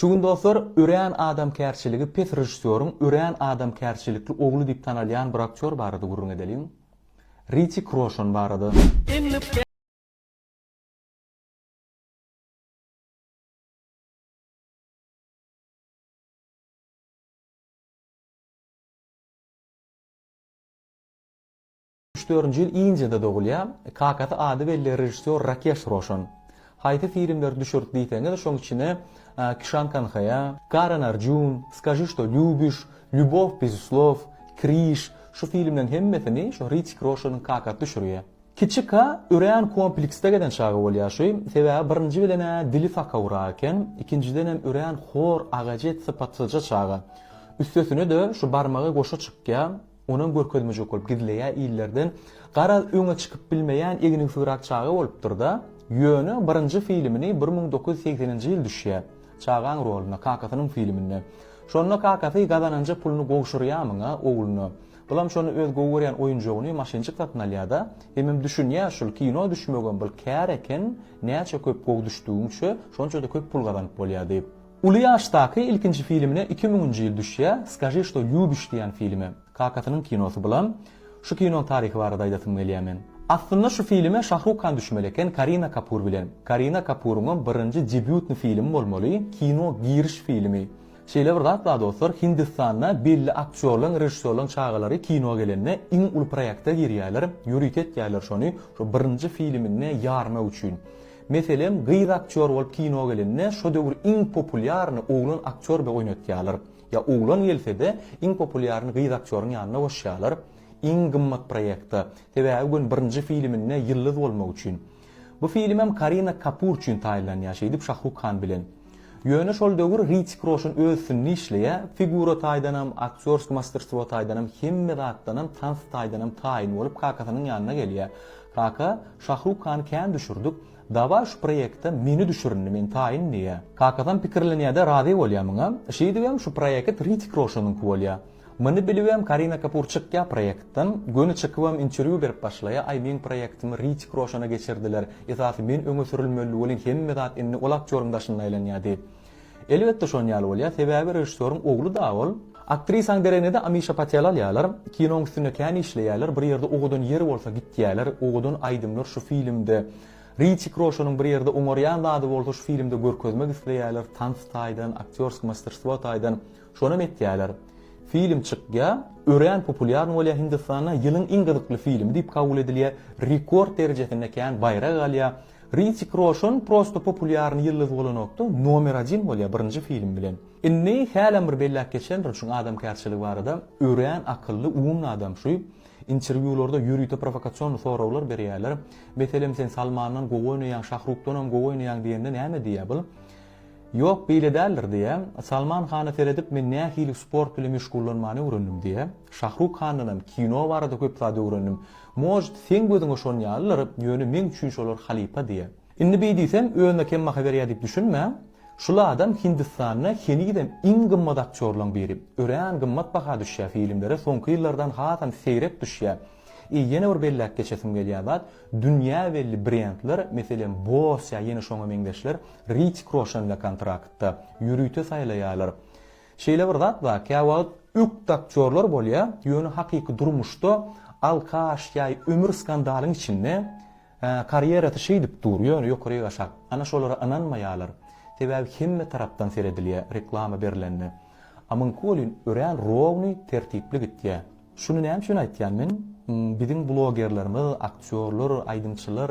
Şugun dostlar, öreğen adam kärçiligi pes rejissörün öreğen adam kärçilikli oğlu dip tanalyan bir aktör barady gurrun edelim. Richie Croshan barady. Yıl iyince de doğulya, kakatı adı belli rejissör Rakesh Roshan. Hayti filmler düşürt deytenge de şoň içine Kishan Kanhaya, Karan Arjun, Скажи, что любишь, Любовь без слов, Krish, şu filmlerin hemmesini şu Hrithik Roshan'ın kakat düşürüyor. Kiçika öreğen kompleksde geden çağı bolýar şu. Sebäbi birinji bilen dili fakawraken, ikinciden hem öreğen hor agajet sypatsyja çağı. Üstesine de şu barmagy goşa çykýa, onun görkezmejek bolup gidilýär illerden gara öňe çykyp bilmeýän eginin syrak çağı bolupdyr da. Ýöne birinji filmini 1980-nji ýyl düşýär. Çağan roluna kakatynyň filminde. Şonda kakaty gazanança pulunu gowşurýarmyňa ogluny. Bulam şonu öz gowurýan oýunjugyny maşynçyk satyn alýarda. Hemem düşünýär şol kino düşmegen bil kär eken, näçe köp gow düşdüğünçe, şonça da köp pul gazanyp bolýar diýip. Uly ýaşdaky ilkinji filmine 2000-nji ýyl düşýär. Скажи, что любишь diýen filmi. Kakatynyň kinosy bilan şu kino tarihi barada aýdatym gelýärmen. Aslında şu filme Shahrukh Khan düşmeleken Karina Kapoor bilen. Karina Kapoor'un birinci debütni film bolmaly, kino giriş filmi. Şeýle bir zat dostlar, Hindistanna belli aktyorlaryň, rejissörlaryň çağalary kino gelenne iň ulu proýekte girýärler, ýürüt etýärler şonu şu birinji filmine ýarmak üçin. Meselem, gyýr aktyor bolup kino gelenne şu döwür iň populýarny oglun aktyor be oýnatýarlar. Ya oglun gelse-de iň populýarny gyýr aktyoryň ýanyna goşýarlar. İň gymmat proýekte. Sebäbi gün birinji filmine ýyldız bolmak üçin. Bu film hem Karina Kapoor üçin taýlanýar şeýdip Shahrukh Khan bilen. Ýöne şol döwür Hrithik Roshan özsünni işleýär, figura taýdanam, aktyorsk masterstwo taýdanam, hemme zatdanam, tans taýdanam taýin bolup kakatynyň ýanyna gelýär. Kaka, Shahrukh Khan kän düşürdük, dawa şu proýekte meni düşürünni men taýin diýär. Kakatan pikirlenýärde razy bolýarmyňa. Şeýdibem şu proýekt Hrithik Roshan'yň bolýar. Meni bilýärem Karina Kapoor çykýa proýektden, göni çykywam interview berip başlaýa, ay men proýektimi Hrithik Roshan'a geçirdiler. Esasy men öňe sürilmeli bolan hemme zat inni ol aktyorym daşyna aýlanýar diýip. Elbetde şonu ýaly bolýar, sebäbi rejissörüň oglu da ol. Aktrisaň derejede Amisha Patel alýarlar, kinoň üstüne kän işleýärler, bir ýerde ogudan ýeri bolsa gitýärler, ogudan aýdymlar şu filmde. Hrithik Roshan'yň bir ýerde oňarýan zady bolsa şu filmde görkezmek isleýärler, tans taýdan, aktyorsk masterstwo taýdan, şonu etýärler. Film çykýa, öreğen populýar bolýar Hindistanna ýylyň iň gyzykly filmi diýip kabul edilýär. Rekord derejesinde kän bayrag alýar. Hrithik Roshan prosto populýarny ýyldız bolanokda nomer 1 bolýar birinji film bilen. Inni hälen bir bellak geçen şu adam kärçiligi barada öreğen akylly umumly adam şu interwýularda ýürüýte provokasiýonly sorawlar berýärler. Meselem sen Salmanyň gowy oýnaýan, Shahrukhdan gowy oýnaýan diýende näme diýär bu? Yok beýle däldir diýär. Salman Khany seredip men nähili sport bilen meşgullanmany öwrendim diýär. Shahrukh Khanyň kino barada köp zady öwrendim. Mož sen gözüňe şonu ýalylar, ýöne men üçin şolar halipa diýär. Indi beýdiýsem öňde kim mahaberýär diýip düşünme. Şula adam Hindistanna henigiden iň gymmat aktyorlaryň biri. Öreğen gymmat baha düşýär filmlere, soňky ýyllardan hatan seýrep düşýär. Ýene bir bellak geçesim gelýär zat, dünýä belli brendler, meselem Boss ýa ýene şoňa meňdeşler Hrithik Roshan bilen kontraktda ýürüýte saýlaýarlar. Şeýle bir zat da, käwagt ükt aktyorlar bolýar, ýöne hakyky durmuşda alkaş ýa ömür skandalynyň içinde karyera taşydyp dur, ýöne ýokary gaşak. Ana şolara ananmaýarlar. Sebäbi hemme tarapdan seredilýär, reklama berilenni. Amyň kolyn öreğen rowny tertipli gitýär. Şunu näme üçin aýtýan men? Bizim blogerlerimiz, aktyorlar, aydınçılar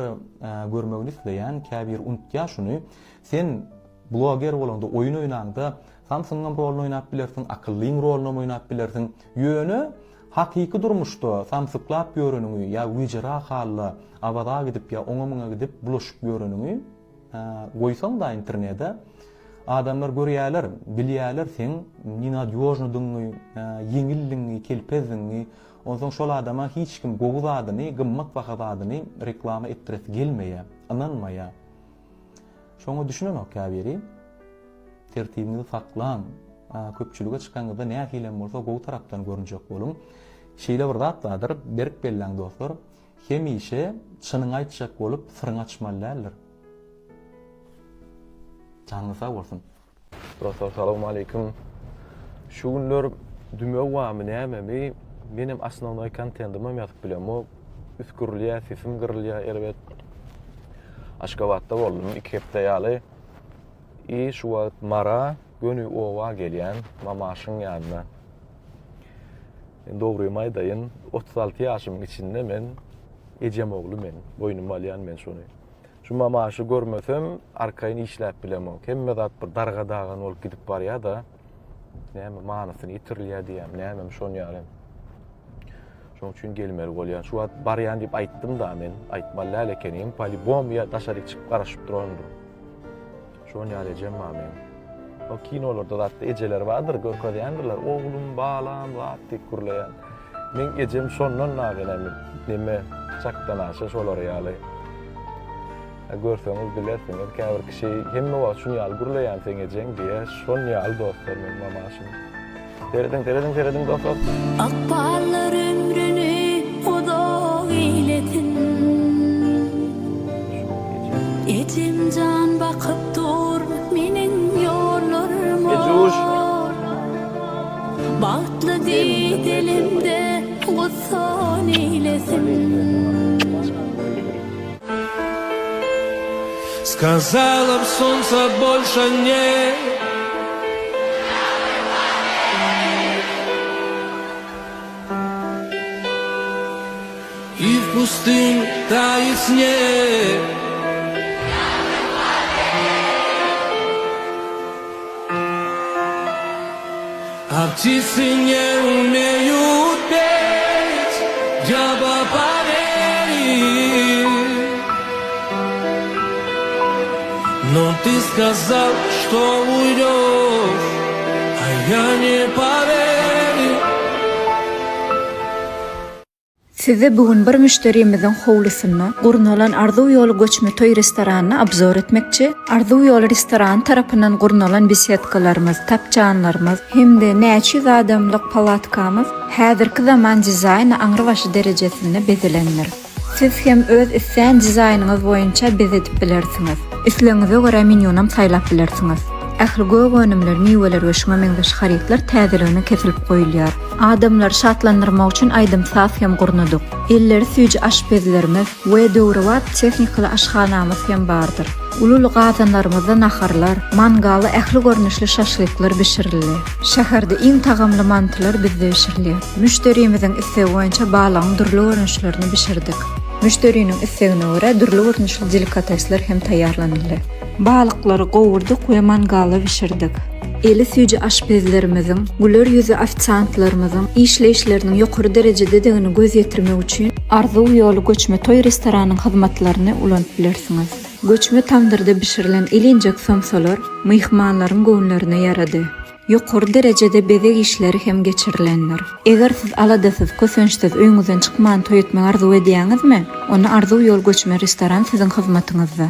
görmegini isleýän käbir unutýar şunu. Sen bloger bolanda, oyun oýnanda, Samsung'un rolunu oynap bilersin, akıllyň rolunu oynap bilersin. Ýöne hakyky durmuşda samsyklap ýörenüňi ýa wyjra halla abada gidip ýa oňa gidip bulaşyp ýörenüňi goýsaň da internetde adamlar görýärler, bilýärler sen ninadýojnydyňy, ýeňilliňi, kelpeziňi. Ondan şol adama hiç kim gowy zadyny, gymmat baha zadyny reklama etdirip gelmeýär, ananmaýar. Şoňa düşünmek käbiri tertibini saklan, köpçülüge çykanyňda nähilem bolsa gowy tarapdan görünjek bolun. Şeýle bir zat bardyr, berip belläň dostlar, hemişe çynyň aýtjak bolup syryň açmalylar. Canınız sağ olsun. Profesor, salamu aleykum. Şu günler dünya wamy näme? Benim asnonoy kontentimi ýazyp bilem. O üskürlüýär, sesim gyrylýar, elbet. Aşgabatda boldum 2 hepde ýaly. Şu wagt mara gönü owa gelýän mamaşyň ýanyna. Dogry maýdaýyn 36 ýaşymyň içinde men ejem ogly men, boynum alýan men şonu. Şu mamaşy görmesem arkaýyny işläp bilem. Hemme zat bir darga dagan bolup gidip barýar da. Näme manasyny ýitirilýär diýem, näme şonu ýalym. Şoň üçin gelmeli bolýar. Şu wagt barýan diýip aýtdym da men, aýtmaly ekenim, polibom ýa daşary çykyp garaşyp durandyr. Şonu ýalejem men. O kinolarda da ejeler vardır, görkezýändirler. Oglum, balam, zat tekurlaýan. Men ejem şondan nagenem. Näme çakdan aşa şolar ýaly. Görseňiz bilersiňiz, käbir kişi hemme wagt şunu ýaly gurlaýan seň ejeň diýe, şon ýaly dostlar men mamaşym. Teredim dostlar. Akbarlar ömrünü oda eyletin. Etim can bakıp dur menin yollarıma. Bahtlı diyelimde gussan eylesin. Сказала б солнце больше нет. И в пустыне тает снег. А птицы не умеют петь. Я бы поверил. Но ты сказал, что уйдешь, а я не поверил. Size bugün bir müşterimizin howlusyny gurnalan Arzuw ýoly göçme toý restoranyny abzor etmekçi. Arzuw ýoly restoran tarapyndan gurnalan besetkalarymyz, tapçanlarymyz hemde näçe adamlyk palatkamyz häzirki zaman dizaýny aňrywaşy derejesinde bezelendir. Siz hem öz isän dizaýnyňyz boýunça bezedip bilersiňiz. Isleňize görä menýunam saýlap bilersiňiz. Ähli göp önümler, miweler we şoňa meňzeş haritler täzeligine kesilip goýulýar. Adamlar şatlandyrmak üçin aýdymsaz hem gurnudyk. Elleri süýji aşpezlerimiz we döwrewat tehnikali aşhanamyz hem bardyr. Ulul gazanlarymyzda naharlar, mangaly ähli görnüşli şaşlyklar bişirilýär. Şäherde iň tagamly mantylar bizde bişirilýär. Müşterimiziň isegi boýunça balaň durly görnüşlerini bişirdik. Müşteriniň isegine görä durly görnüşli delikatesler hem taýýarlanýar. Balıkları gowurdyk we mangala bişirdik. Eli süýji aşpezlerimizin, güler ýüzi ofisiantlarymyzyň işleýişleriniň ýokary derejede degini göz ýetirmek üçin Arzuw ýoly göçme toý restoranynyň hyzmatlaryny ulanyp bilersiňiz. Göçme tandyrda bişirilen elinjek somsalar myhmanlaryň göwnlerine ýarady. Ýokary derejede bezek işleri hem geçirilenler. Eger siz aladasyz, kösençsiz öýüňizden çykman toý etmek arzuw edýäňizmi? Onu Arzuw ýoly göçme restoran siziň hyzmatyňyzda.